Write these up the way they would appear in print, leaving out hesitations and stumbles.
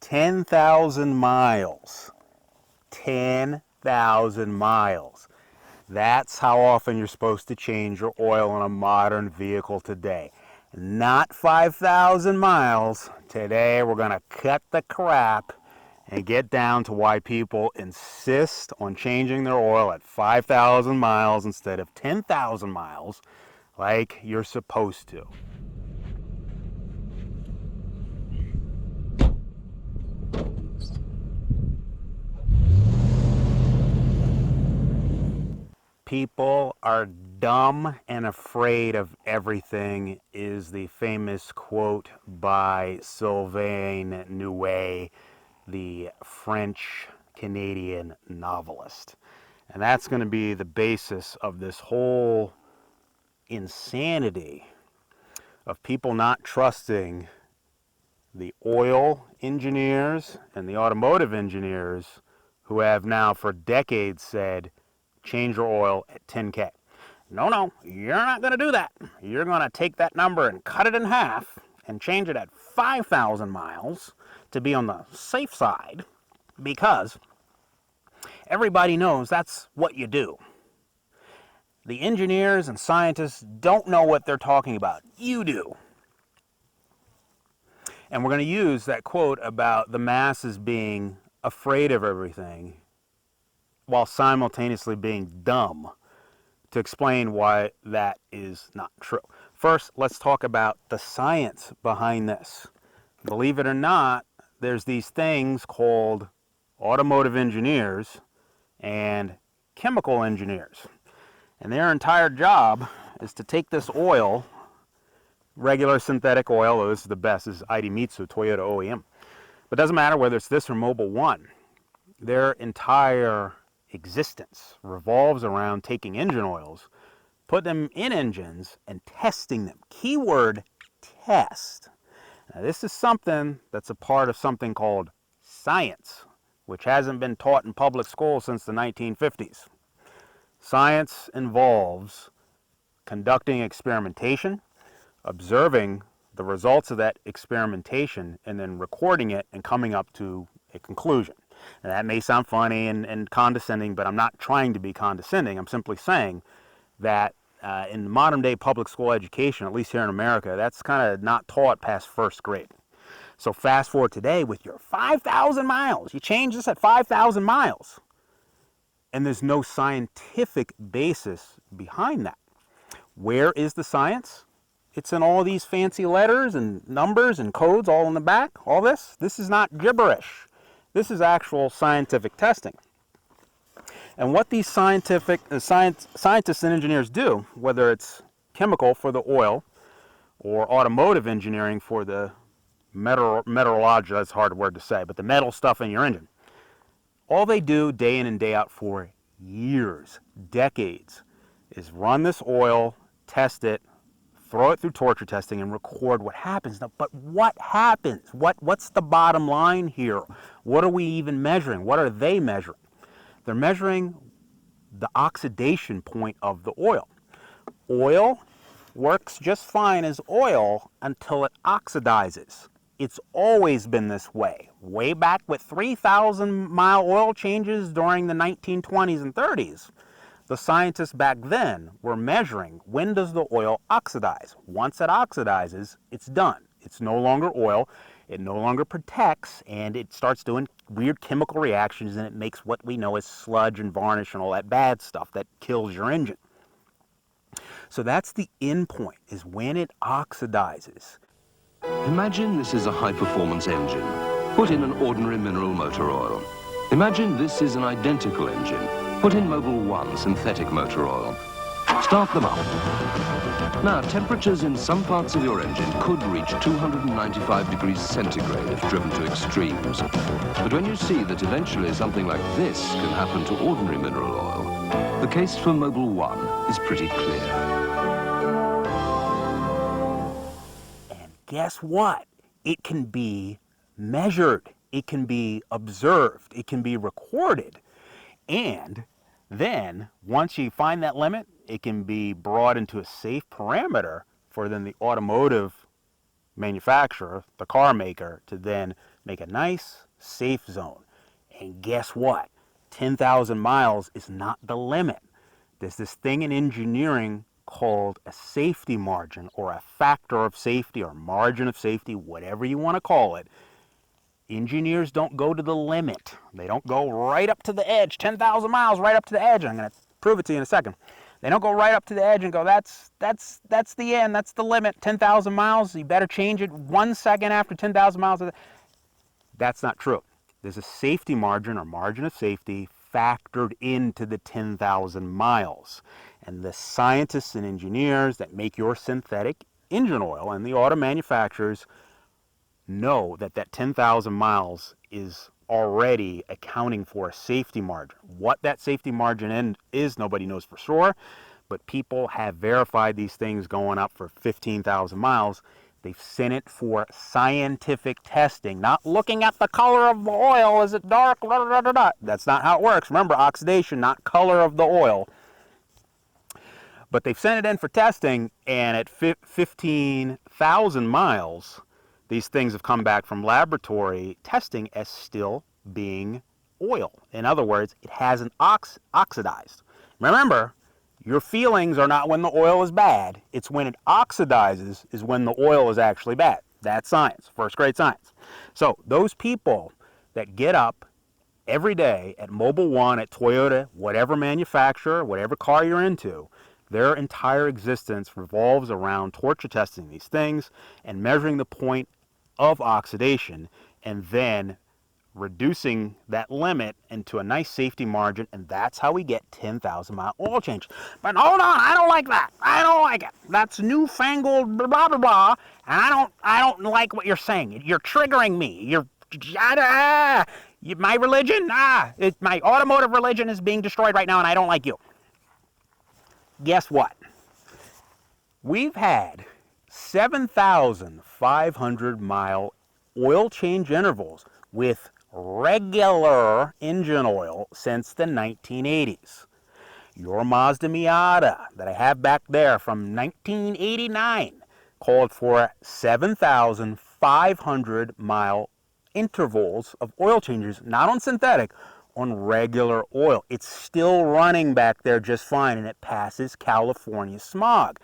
10,000 miles. 10,000 miles. That's how often you're supposed to change your oil in a modern vehicle today. Not 5,000 miles. Today we're going to cut the crap and get down to why people insist on changing their oil at 5,000 miles instead of 10,000 miles like you're supposed to. People are dumb and afraid of everything is the famous quote by Sylvain Neuillet, the French-Canadian novelist. And that's going to be the basis of this whole insanity of people not trusting the oil engineers and the automotive engineers who have now for decades said, change your oil at 10K. No, you're not going to do that. You're going to take that number and cut it in half and change it at 5,000 miles to be on the safe side, because everybody knows that's what you do. The engineers and scientists don't know what they're talking about. You do. And we're going to use that quote about the masses being afraid of everything while simultaneously being dumb to explain why that is not true. First, let's talk about the science behind this. Believe it or not, there's these things called automotive engineers and chemical engineers. And their entire job is to take this oil, regular synthetic oil, this is the best, this is Idemitsu, Toyota OEM. But it doesn't matter whether it's this or Mobil 1. Their entire existence revolves around taking engine oils, put them in engines, and testing them. Keyword, test. Now, this is something that's a part of something called science, which hasn't been taught in public school since the 1950s. Science involves conducting experimentation, observing the results of that experimentation, and then recording it and coming up to a conclusion. And that may sound funny and condescending, but I'm not trying to be condescending. I'm simply saying that in modern day public school education, at least here in America, that's kind of not taught past first grade. So fast forward today with your 5,000 miles. You change this at 5,000 miles. And there's no scientific basis behind that. Where is the science? It's in all these fancy letters and numbers and codes all in the back. All this. This is not gibberish. This is actual scientific testing. And what these scientists and engineers do, whether it's chemical for the oil or automotive engineering for the meteorology, that's a hard word to say, but the metal stuff in your engine, all they do day in and day out for years, decades, is run this oil, test it, throw it through torture testing, and record what happens. Now, but what happens? What's the bottom line here? What are we even measuring? What are they measuring? They're measuring the oxidation point of the oil. Oil works just fine as oil until it oxidizes. It's always been this way. Way back with 3,000-mile oil changes during the 1920s and 30s. The scientists back then were measuring when does the oil oxidize. Once it oxidizes, it's done. It's no longer oil, it no longer protects, and it starts doing weird chemical reactions, and it makes what we know as sludge and varnish and all that bad stuff that kills your engine. So that's the end point, is when it oxidizes. Imagine this is a high-performance engine. Put in an ordinary mineral motor oil. Imagine this is an identical engine. Put in Mobil 1 synthetic motor oil. Start them up. Now, temperatures in some parts of your engine could reach 295 degrees centigrade if driven to extremes. But when you see that eventually something like this can happen to ordinary mineral oil, the case for Mobil 1 is pretty clear. And guess what? It can be measured. It can be observed. It can be recorded. And then, once you find that limit, it can be brought into a safe parameter for then the automotive manufacturer, the car maker, to then make a nice, safe zone. And guess what? 10,000 miles is not the limit. There's this thing in engineering called a safety margin, or a factor of safety, or margin of safety, whatever you want to call it. Engineers don't go to the limit. They don't go right up to the edge, 10,000 miles right up to the edge. I'm going to prove it to you in a second. They don't go right up to the edge and go, that's the end, that's the limit, 10,000 miles, you better change it 1 second after 10,000 miles. That's not true. There's a safety margin, or margin of safety, factored into the 10,000 miles. And the scientists and engineers that make your synthetic engine oil, and the auto manufacturers, know that that 10,000 miles is already accounting for a safety margin. What that safety margin is, nobody knows for sure, but people have verified these things going up for 15,000 miles. They've sent it for scientific testing, not looking at the color of the oil. Is it dark? That's not how it works. Remember, oxidation, not color of the oil. But they've sent it in for testing, and at 15,000 miles, these things have come back from laboratory testing as still being oil. In other words, it hasn't oxidized. Remember, your feelings are not when the oil is bad. It's when it oxidizes is when the oil is actually bad. That's science, first grade science. So those people that get up every day at Mobil 1, at Toyota, whatever manufacturer, whatever car you're into, their entire existence revolves around torture testing these things and measuring the point of oxidation, and then reducing that limit into a nice safety margin, and that's how we get 10,000 mile oil change. But hold on, I don't like that. I don't like it. That's newfangled blah blah blah, and I don't like what you're saying. You're triggering me. My religion, my automotive religion is being destroyed right now, and I don't like you. Guess what? We've had 7,500 mile oil change intervals with regular engine oil since the 1980s. Your Mazda Miata that I have back there from 1989 called for 7,500 mile intervals of oil changes, not on synthetic, on regular oil. It's still running back there just fine, and it passes California smog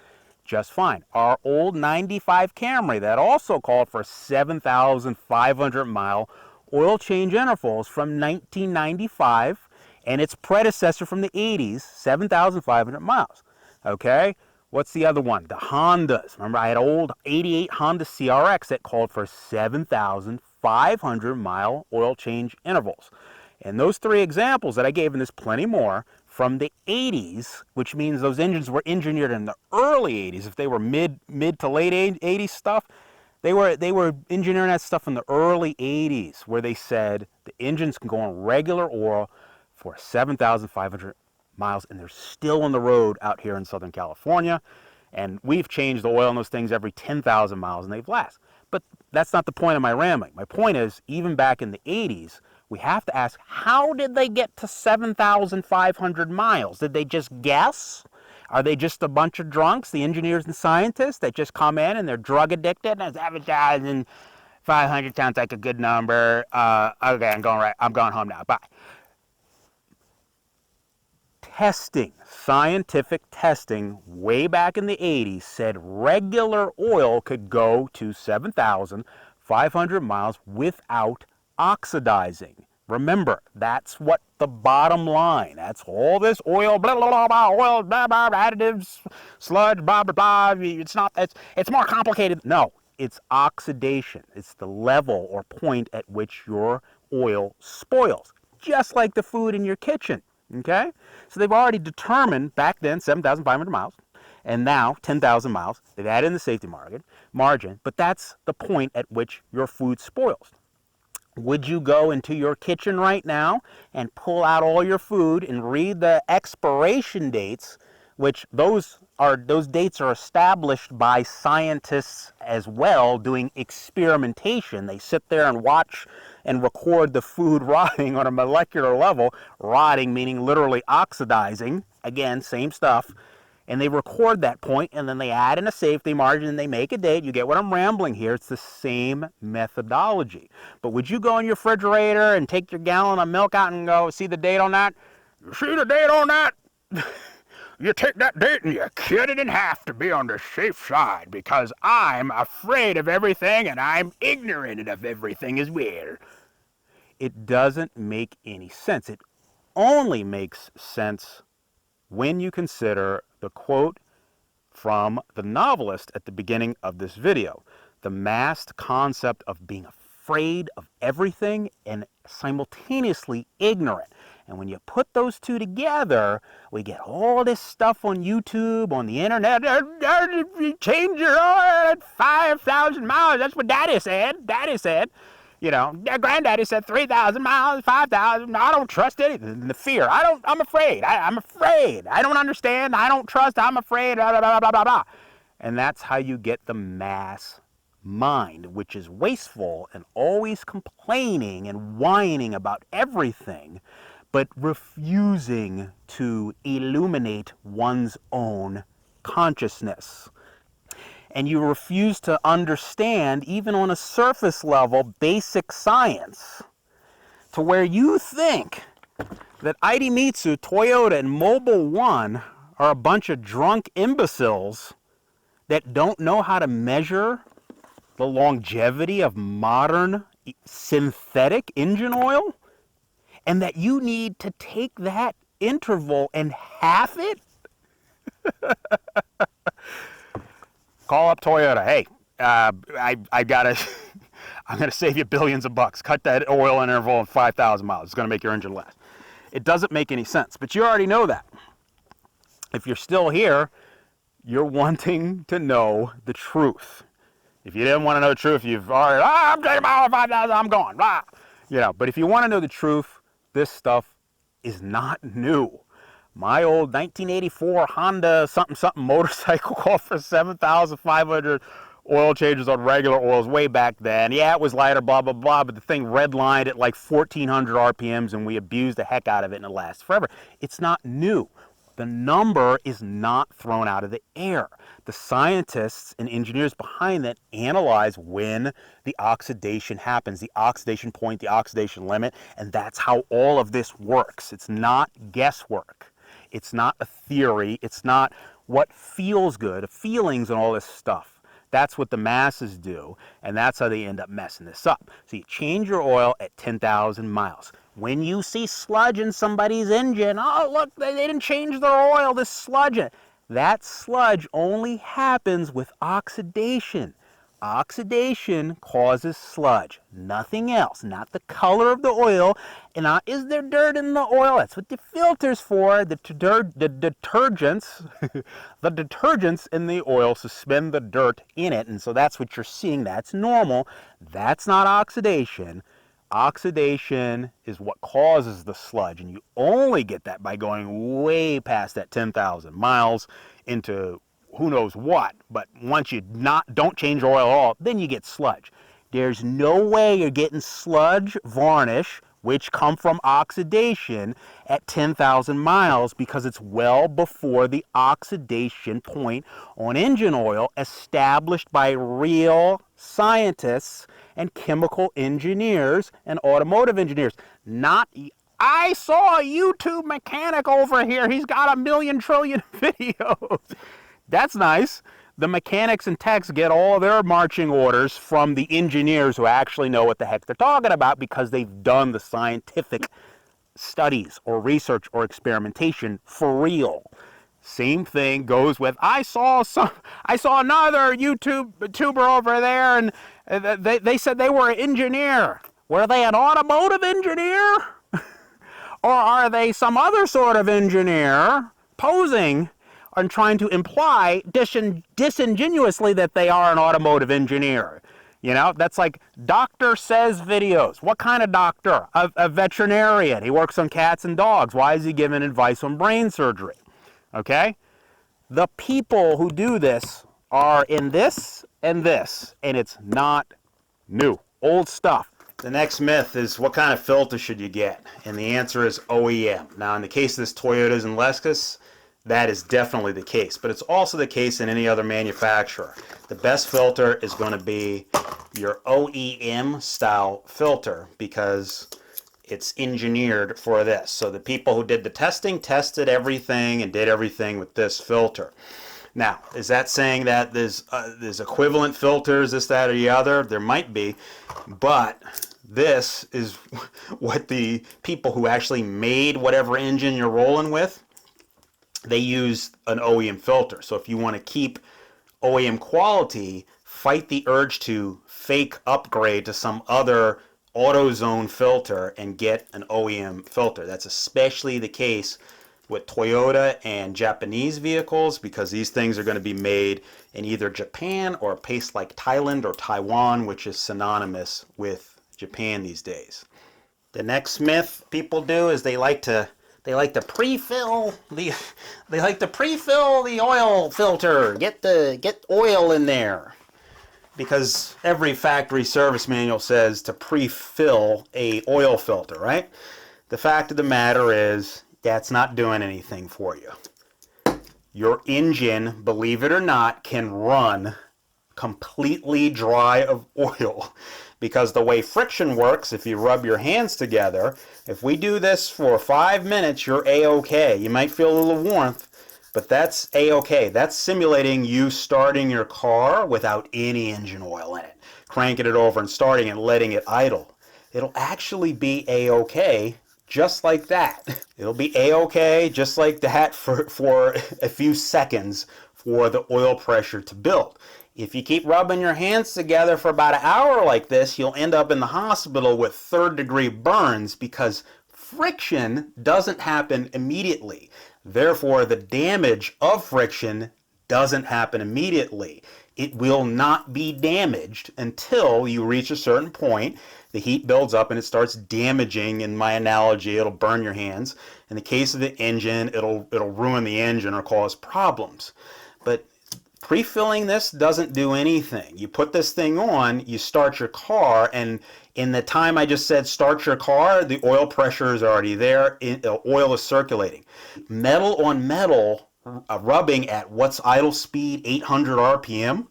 just fine. Our old 95 Camry that also called for 7,500 mile oil change intervals from 1995, and its predecessor from the 80s, 7,500 miles. Okay? What's the other one? The Hondas. Remember, I had old 88 Honda CRX that called for 7,500 mile oil change intervals. And those three examples that I gave, and there's plenty more, from the 80s, which means those engines were engineered in the early 80s. If they were mid to late 80s stuff, they were engineering that stuff in the early 80s, where they said the engines can go on regular oil for 7,500 miles, and they're still on the road out here in Southern California. And we've changed the oil in those things every 10,000 miles, and they've lasted. But that's not the point of my rambling. My point is, even back in the 80s, we have to ask, how did they get to 7,500 miles? Did they just guess? Are they just a bunch of drunks, the engineers and scientists that just come in and they're drug addicted and 7,500 sounds like a good number. Okay, I'm going home now. Bye. Testing, scientific testing way back in the 80s said regular oil could go to 7,500 miles without oxidizing. Remember, that's what the bottom line. That's all this oil, blah blah blah, blah oil, blah blah, additives, sludge, blah blah blah. It's more complicated. No, it's oxidation. It's the level or point at which your oil spoils, just like the food in your kitchen. Okay, so they've already determined back then 7,500 miles, and now 10,000 miles. They've added in the safety margin, but that's the point at which your food spoils. Would you go into your kitchen right now and pull out all your food and read the expiration dates, which those dates are established by scientists as well doing experimentation. They sit there and watch and record the food rotting on a molecular level, rotting meaning literally oxidizing, again, same stuff, And they record that point, and then they add in a safety margin, and they make a date. You get what I'm rambling here. It's the same methodology. But would you go in your refrigerator and take your gallon of milk out and go, see the date on that? You see the date on that? You take that date and you cut it in half to be on the safe side, because I'm afraid of everything and I'm ignorant of everything as well. It doesn't make any sense. It only makes sense when you consider the quote from the novelist at the beginning of this video. The masked concept of being afraid of everything and simultaneously ignorant. And when you put those two together, we get all this stuff on YouTube, on the internet. You change your oil at 5,000 miles. That's what Daddy said. Daddy said. You know, Granddaddy said 3,000 miles, 5,000. I don't trust anything. The fear. I'm afraid. I'm afraid. I don't understand. I don't trust. I'm afraid. Blah, blah, blah, blah, blah. And that's how you get the mass mind, which is wasteful and always complaining and whining about everything, but refusing to illuminate one's own consciousness. And you refuse to understand, even on a surface level, basic science, to where you think that Idemitsu, Toyota, and Mobil 1 are a bunch of drunk imbeciles that don't know how to measure the longevity of modern synthetic engine oil, and that you need to take that interval and half it? Call up Toyota. Hey, I gotta, I'm gonna save you billions of bucks. Cut that oil interval in 5,000 miles. It's gonna make your engine last. It doesn't make any sense, but you already know that. If you're still here, you're wanting to know the truth. If you didn't want to know the truth, you've already, I'm taking my oil 5,000, I'm gone. You know, but if you want to know the truth, this stuff is not new. My old 1984 Honda something motorcycle called for 7,500 oil changes on regular oils way back then. Yeah, it was lighter, blah, blah, blah, but the thing redlined at like 1,400 RPMs, and we abused the heck out of it, and it lasts forever. It's not new. The number is not thrown out of the air. The scientists and engineers behind that analyze when the oxidation happens, the oxidation point, the oxidation limit, and that's how all of this works. It's not guesswork. It's not a theory. It's not what feels good, feelings and all this stuff. That's what the masses do, and that's how they end up messing this up. So you change your oil at 10,000 miles. When you see sludge in somebody's engine, oh, look, they didn't change their oil, this sludge. That sludge only happens with oxidation. Oxidation causes sludge, nothing else, not the color of the oil. And is there dirt in the oil? That's what the filter's for. The detergents, the detergents in the oil suspend the dirt in it, and so that's what you're seeing. That's normal. That's not oxidation. Oxidation is what causes the sludge, and you only get that by going way past that 10,000 miles into who knows what. But once you don't change oil at all, then you get sludge. There's no way you're getting sludge varnish, which come from oxidation, at 10,000 miles, because it's well before the oxidation point on engine oil established by real scientists and chemical engineers and automotive engineers. Not, I saw a YouTube mechanic over here, he's got 1 million trillion videos. That's nice. The mechanics and techs get all their marching orders from the engineers who actually know what the heck they're talking about, because they've done the scientific studies or research or experimentation for real. Same thing goes with, I saw another YouTuber over there, and they said they were an engineer. Were they an automotive engineer? Or are they some other sort of engineer posing and trying to imply disingenuously that they are an automotive engineer? You know, that's like Doctor Says videos. What kind of doctor? A veterinarian. He works on cats and dogs. Why is he giving advice on brain surgery? Okay? The people who do this are in this, and it's not new. Old stuff. The next myth is, what kind of filter should you get? And the answer is OEM. Now, in the case of this Toyotas and Lexus, that is definitely the case. But it's also the case in any other manufacturer. The best filter is going to be your OEM style filter because it's engineered for this. So the people who did the testing tested everything and did everything with this filter. Now, is that saying that there's equivalent filters, this, that, or the other? There might be, but this is what the people who actually made whatever engine you're rolling with, they use an OEM filter. So if you want to keep OEM quality, fight the urge to fake upgrade to some other AutoZone filter and get an OEM filter. That's especially the case with Toyota and Japanese vehicles because these things are going to be made in either Japan or a place like Thailand or Taiwan, which is synonymous with Japan these days. The next myth people do is they like to pre-fill the oil filter. Get oil in there. Because every factory service manual says to pre-fill a oil filter, right? The fact of the matter is that's not doing anything for you. Your engine, believe it or not, can run completely dry of oil because the way friction works, if you rub your hands together, if we do this for 5 minutes, you're A-okay. You might feel a little warmth, but that's A-okay. That's simulating you starting your car without any engine oil in it, cranking it over and starting and letting it idle. It'll actually be A-okay just like that. It'll be A-okay just like that for a few seconds for the oil pressure to build. If you keep rubbing your hands together for about an hour like this, you'll end up in the hospital with third-degree burns because friction doesn't happen immediately. Therefore, the damage of friction doesn't happen immediately. It will not be damaged until you reach a certain point. The heat builds up and it starts damaging. In my analogy, it'll burn your hands. In the case of the engine, it'll ruin the engine or cause problems. But pre-filling this doesn't do anything. You put this thing on, you start your car, and in the time I just said start your car, the oil pressure is already there, oil is circulating. Metal on metal rubbing at what's idle speed, 800 RPM,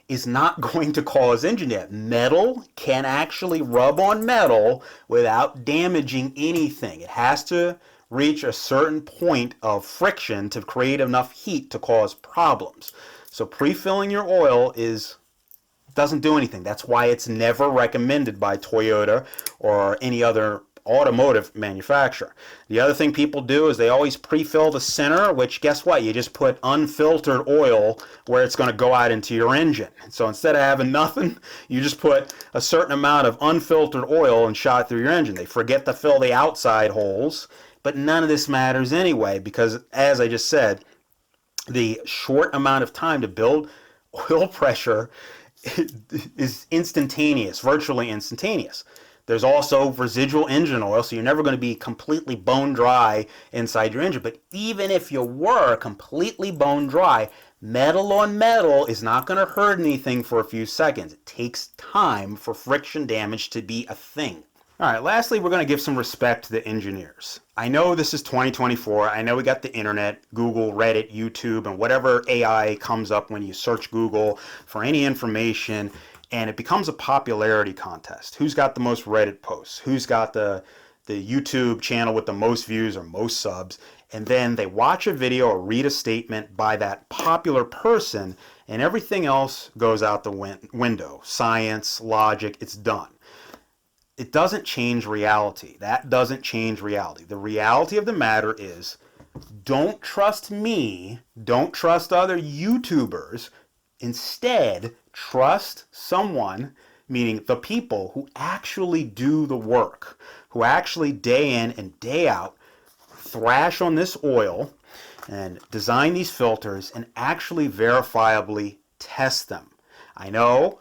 is not going to cause engine damage. Metal can actually rub on metal without damaging anything. It has to reach a certain point of friction to create enough heat to cause problems. So pre-filling your oil doesn't do anything. That's why it's never recommended by Toyota or any other automotive manufacturer. The other thing people do is they always pre-fill the center, which guess what? You just put unfiltered oil where it's going to go out into your engine. So instead of having nothing, you just put a certain amount of unfiltered oil and shot through your engine. They forget to fill the outside holes, but none of this matters anyway because, as I just said, the short amount of time to build oil pressure is instantaneous, virtually instantaneous. There's also residual engine oil, so you're never going to be completely bone dry inside your engine. But even if you were completely bone dry, metal on metal is not going to hurt anything for a few seconds. It takes time for friction damage to be a thing. All right, lastly, we're going to give some respect to the engineers. I know this is 2024. I know we got the internet, Google, Reddit, YouTube, and whatever AI comes up when you search Google for any information, and it becomes a popularity contest. Who's got the most Reddit posts? Who's got the YouTube channel with the most views or most subs? And then they watch a video or read a statement by that popular person, and everything else goes out the window. Science, logic, it's done. It doesn't change reality. That doesn't change reality. The reality of the matter is, don't trust me, don't trust other YouTubers. Instead, trust someone, meaning the people who actually do the work, who actually day in and day out thrash on this oil and design these filters and actually verifiably test them. I know,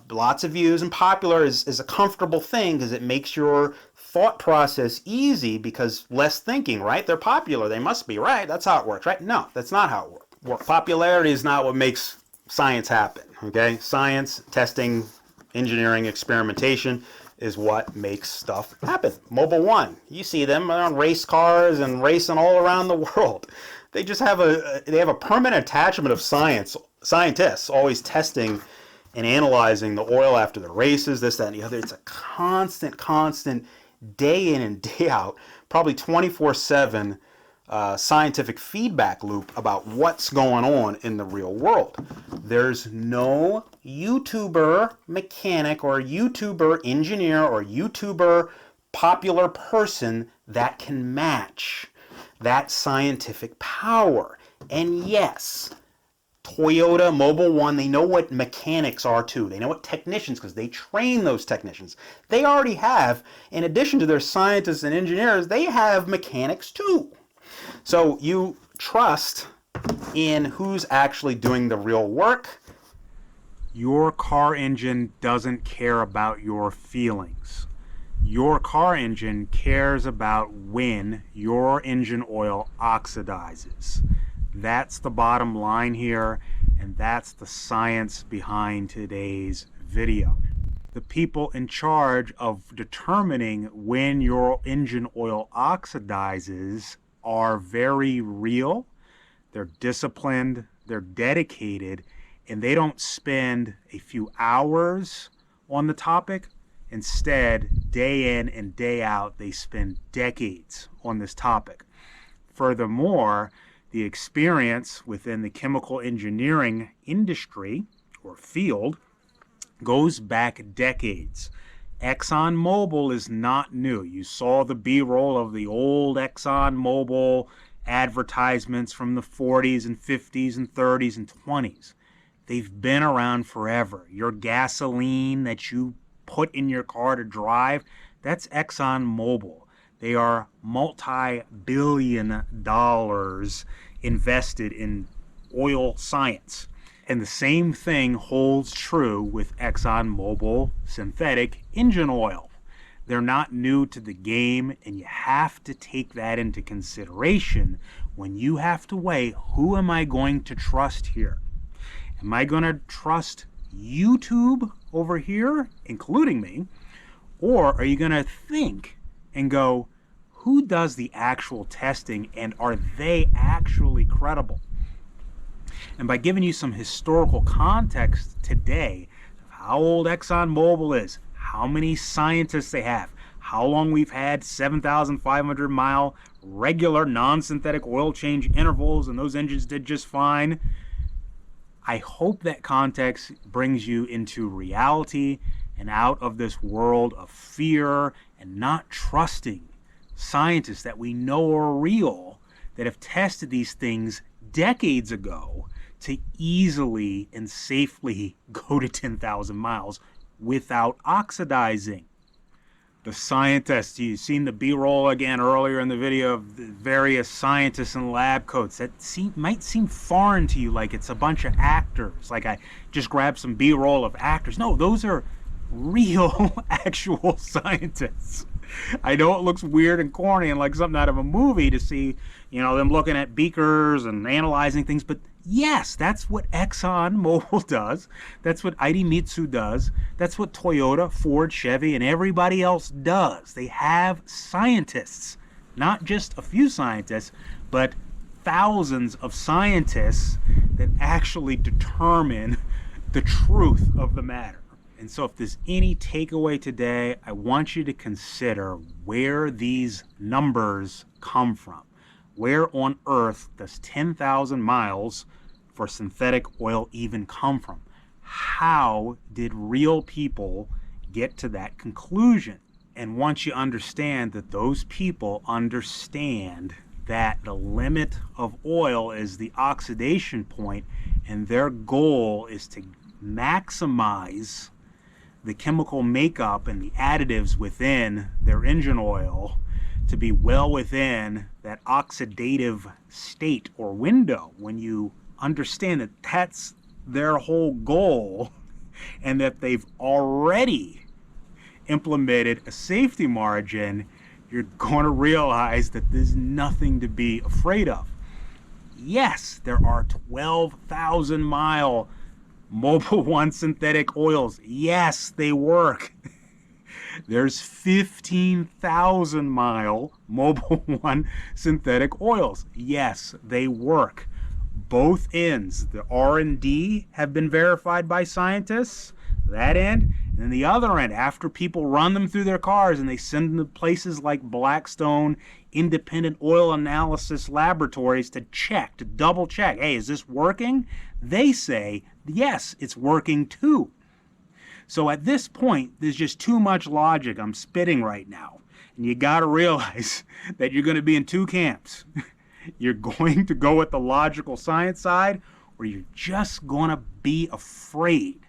lots of views and popular is a comfortable thing because it makes your thought process easy because less thinking, right? They're popular, they must be, right? That's how it works, right? No, that's not how it works. Popularity is not what makes science happen, okay? Science, testing, engineering, experimentation, is what makes stuff happen. Mobil 1, you see them on race cars and racing all around the world. They just have a permanent attachment of scientists always testing and analyzing the oil after the races, this, that, and the other. It's a constant, day in and day out, probably 24/7 scientific feedback loop about what's going on in the real world. There's no YouTuber mechanic or YouTuber engineer or YouTuber popular person that can match that scientific power. And yes, Toyota, Mobil 1, they know what mechanics are too. They know what technicians, because they train those technicians. They already have, in addition to their scientists and engineers, they have mechanics too. So you trust in who's actually doing the real work. Your car engine doesn't care about your feelings. Your car engine cares about when your engine oil oxidizes. That's the bottom line here, and that's the science behind today's video. The people in charge of determining when your engine oil oxidizes are very real, they're disciplined, they're dedicated, and they don't spend a few hours on the topic. Instead, day in and day out, they spend decades on this topic. Furthermore, the experience within the chemical engineering industry or field goes back decades. ExxonMobil is not new. You saw the B-roll of the old ExxonMobil advertisements from the 40s and 50s and 30s and 20s. They've been around forever. Your gasoline that you put in your car to drive, that's ExxonMobil. They are multi-billion dollars invested in oil science. And the same thing holds true with ExxonMobil synthetic engine oil. They're not new to the game, and you have to take that into consideration when you have to weigh, who am I going to trust here? Am I going to trust YouTube over here, including me? Or are you going to think and go, who does the actual testing, and are they actually credible? And by giving you some historical context today of how old ExxonMobil is, how many scientists they have, how long we've had 7,500 mile regular non-synthetic oil change intervals, and those engines did just fine. I hope that context brings you into reality and out of this world of fear and not trusting scientists that we know are real, that have tested these things decades ago to easily and safely go to 10,000 miles without oxidizing. The scientists, you've seen the B-roll again earlier in the video of the various scientists in lab coats. That might seem foreign to you, like it's a bunch of actors, like I just grabbed some B-roll of actors. No, those are real, actual scientists. I know it looks weird and corny and like something out of a movie to see, them looking at beakers and analyzing things, but yes, that's what ExxonMobil does. That's what Idemitsu does. That's what Toyota, Ford, Chevy, and everybody else does. They have scientists, not just a few scientists, but thousands of scientists that actually determine the truth of the matter. And so if there's any takeaway today, I want you to consider where these numbers come from. Where on earth does 10,000 miles for synthetic oil even come from? How did real people get to that conclusion? And once you understand that those people understand that the limit of oil is the oxidation point, and their goal is to maximize the chemical makeup and the additives within their engine oil to be well within that oxidative state or window, when you understand that that's their whole goal and that they've already implemented a safety margin, you're going to realize that there's nothing to be afraid of. Yes, there are 12,000 mile Mobil 1 synthetic oils. Yes, they work. There's 15,000-mile Mobil 1 synthetic oils. Yes, they work. Both ends, the R&D, have been verified by scientists, that end, and then the other end, after people run them through their cars and they send them to places like Blackstone independent oil analysis laboratories to check, to double check, hey, is this working? They say, yes, it's working too. So at this point, there's just too much logic. I'm spitting right now. And you got to realize that you're going to be in two camps. You're going to go with the logical science side, or you're just going to be afraid